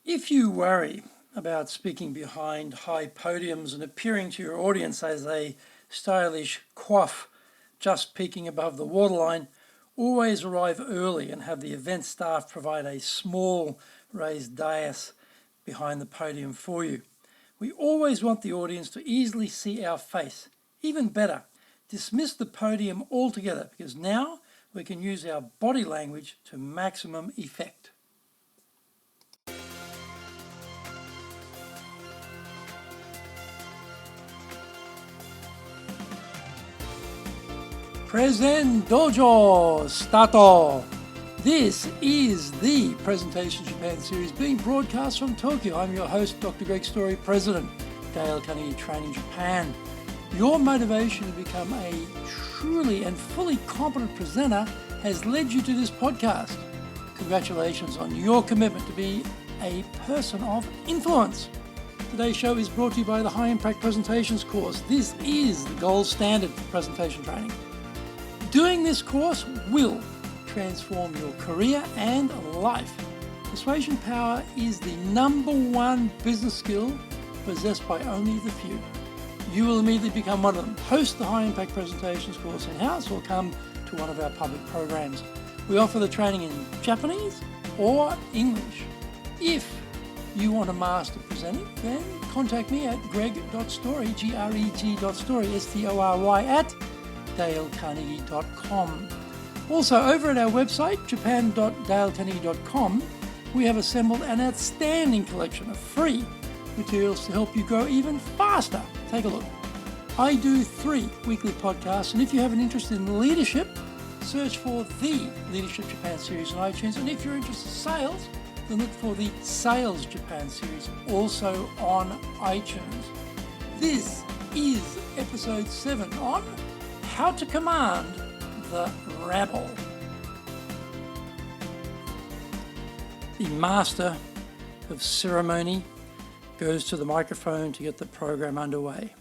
If you worry about speaking behind high podiums and appearing to your audience as a stylish coif just peeking above the waterline, always arrive early and have the event staff provide a small raised dais behind the podium for you. We always want the audience to easily see our face. Even better, dismiss the podium altogether because now we can use our body language to maximum effect. Present Dojo Stato! This is the Presentation Japan series being broadcast from Tokyo. I'm your host, Dr. Greg Story, President, Dale Carnegie Training Japan. Your motivation to become a truly and fully competent presenter has led you to this podcast. Congratulations on your commitment to be a person of influence. Today's show is brought to you by the High Impact Presentations course. This is the gold standard for presentation training. Doing this course will transform your career and life. Persuasion power is the number one business skill possessed by only the few. You will immediately become one of them. Host the High Impact Presentations course in-house or come to one of our public programs. We offer the training in Japanese or English. If you want to master presenting, then contact me at greg.story, greg.story, S-T-O-R-Y at dalecarnegie.com. Also, over at our website, japan.dalecarnegie.com, we have assembled an outstanding collection of free materials to help you grow even faster. Take a look. I do 3 weekly podcasts, and if you have an interest in leadership, search for the Leadership Japan series on iTunes, and if you're interested in sales, then look for the Sales Japan series also on iTunes. This is episode 7 on how to command the rabble. The master of ceremony goes to the microphone to get the program underway.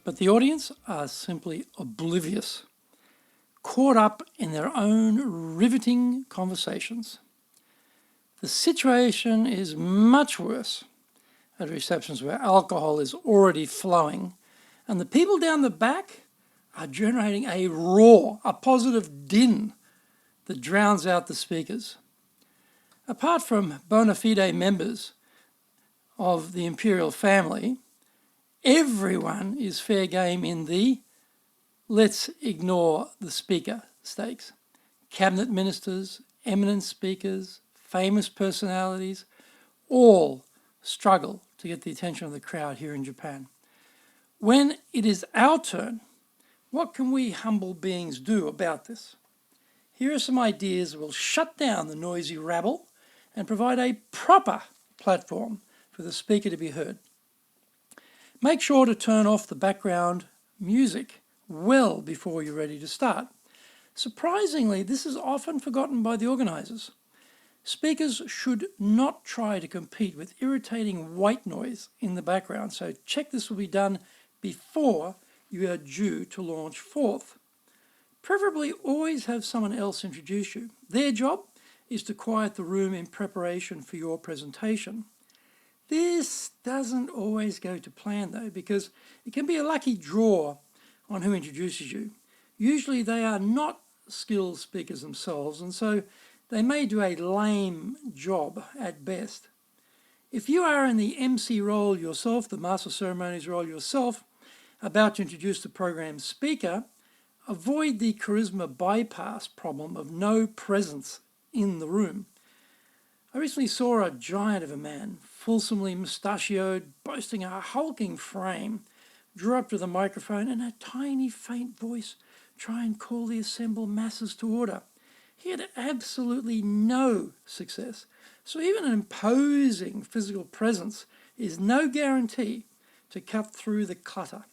But the audience are simply oblivious, caught up in their own riveting conversations. The situation is much worse at receptions where alcohol is already flowing and the people down the back are generating a roar, a positive din that drowns out the speakers. Apart from bona fide members of the Imperial Family, everyone is fair game in the let's ignore the speaker stakes. Cabinet ministers, eminent speakers, famous personalities, all struggle to get the attention of the crowd here in Japan. When it is our turn, what can we humble beings do about this? Here are some ideas that will shut down the noisy rabble and provide a proper platform for the speaker to be heard. Make sure to turn off the background music well before you're ready to start. Surprisingly, this is often forgotten by the organisers. Speakers should not try to compete with irritating white noise in the background, so check this will be done before you are due to launch forth. Preferably always have someone else introduce you. Their job is to quiet the room in preparation for your presentation. This doesn't always go to plan though, because it can be a lucky draw on who introduces you. Usually they are not skilled speakers themselves, and so they may do a lame job at best. If you are in the MC role yourself, the Master of Ceremonies role yourself, about to introduce the program's speaker, avoid the charisma bypass problem of no presence in the room. I recently saw a giant of a man, fulsomely mustachioed, boasting a hulking frame, drew up to the microphone and a tiny faint voice try and call the assembled masses to order. He had absolutely no success. So even an imposing physical presence is no guarantee to cut through the clutter.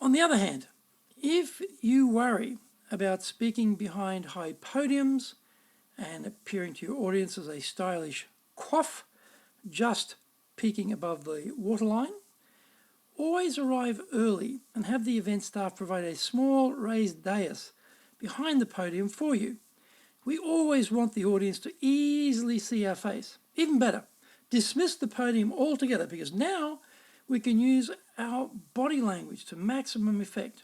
On the other hand, if you worry about speaking behind high podiums and appearing to your audience as a stylish coif just peeking above the waterline, always arrive early and have the event staff provide a small raised dais behind the podium for you. We always want the audience to easily easily see our face. Even better, dismiss the podium altogether, because now we can use our body language to maximum effect.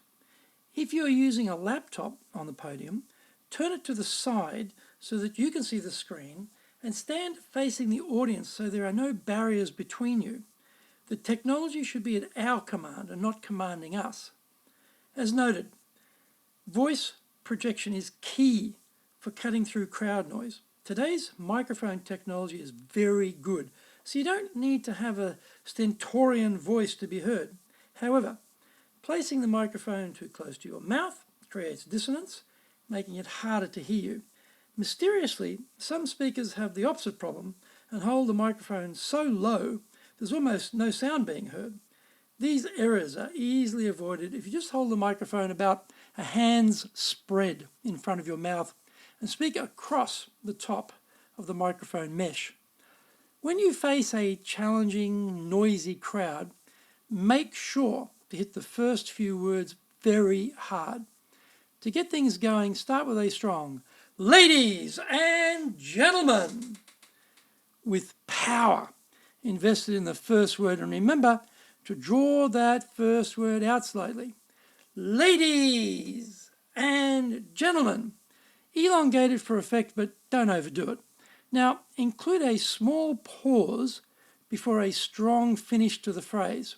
If you're using a laptop on the podium, turn it to the side so that you can see the screen and stand facing the audience so there are no barriers between you. The technology should be at our command and not commanding us. As noted, voice projection is key for cutting through crowd noise. Today's microphone technology is very good, so you don't need to have a stentorian voice to be heard. However, placing the microphone too close to your mouth creates dissonance, making it harder to hear you. Mysteriously, some speakers have the opposite problem and hold the microphone so low there's almost no sound being heard. These errors are easily avoided if you just hold the microphone about a hand's spread in front of your mouth and speak across the top of the microphone mesh. When you face a challenging, noisy crowd, make sure to hit the first few words very hard. To get things going, start with a strong "Ladies and gentlemen," with power invested in the first word, and remember to draw that first word out slightly. Ladies and gentlemen. Elongate it for effect, but don't overdo it. Now, include a small pause before a strong finish to the phrase.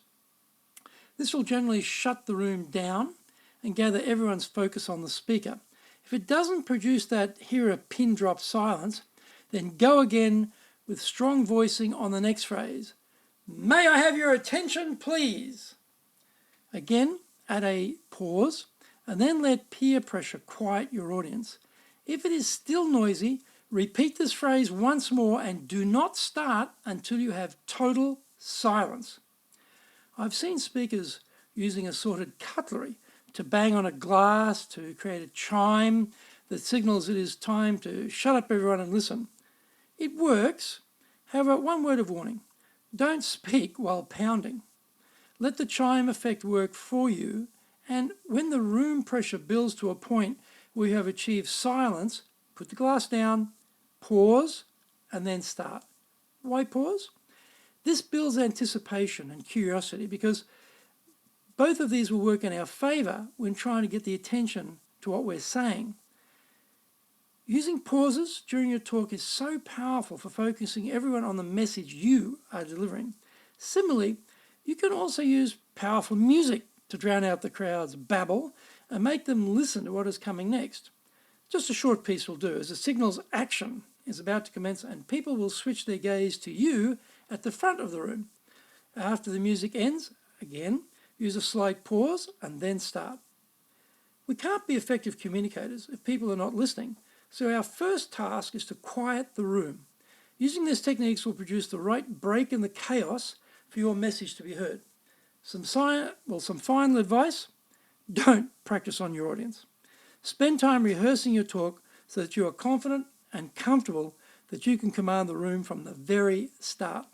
This will generally shut the room down and gather everyone's focus on the speaker. If it doesn't produce that hear a pin drop silence, then go again with strong voicing on the next phrase. May I have your attention, please? Again, add a pause, and then let peer pressure quiet your audience. If it is still noisy, repeat this phrase once more and do not start until you have total silence. I've seen speakers using assorted cutlery to bang on a glass to create a chime that signals it is time to shut up everyone and listen. It works. However, one word of warning. Don't speak while pounding. Let the chime effect work for you, and when the room pressure builds to a point where you have achieved silence, put the glass down, pause, and then start. Why pause? This builds anticipation and curiosity, because both of these will work in our favour when trying to get the attention to what we're saying. Using pauses during your talk is so powerful for focusing everyone on the message you are delivering. Similarly, you can also use powerful music to drown out the crowd's babble and make them listen to what is coming next. Just a short piece will do, as it signals action is about to commence and people will switch their gaze to you at the front of the room. After the music ends, again, use a slight pause and then start. We can't be effective communicators if people are not listening, so our first task is to quiet the room. Using these techniques will produce the right break in the chaos for your message to be heard. Some final advice: don't practice on your audience. Spend time rehearsing your talk so that you are confident and comfortable that you can command the room from the very start.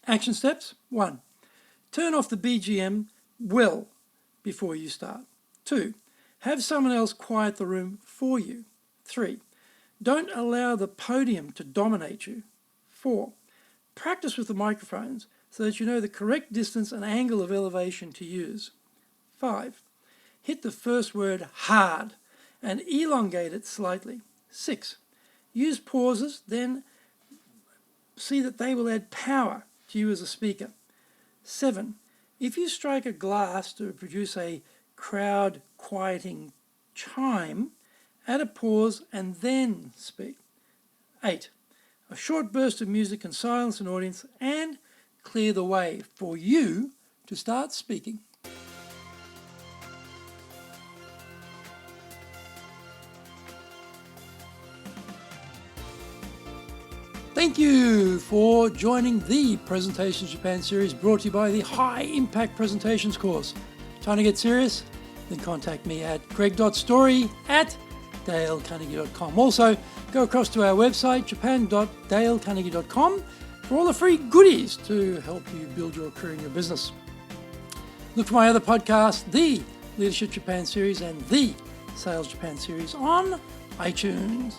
Action steps: 1. Turn off the BGM well before you start. 2. Have someone else quiet the room for you. 3. Don't allow the podium to dominate you. 4. Practice with the microphones so that you know the correct distance and angle of elevation to use. 5. Hit the first word hard and elongate it slightly. 6. Use pauses, then see that they will add power to you as a speaker. 7. If you strike a glass to produce a crowd quieting chime, add a pause and then speak. 8. A short burst of music can silence an audience and clear the way for you to start speaking. Thank you for joining the Presentations Japan series brought to you by the High Impact Presentations course. Trying to get serious? Then contact me at greg.story@dalecarnegie.com. Also, go across to our website, japan.dalecarnegie.com, for all the free goodies to help you build your career in your business. Look for my other podcasts, the Leadership Japan series and the Sales Japan series on iTunes.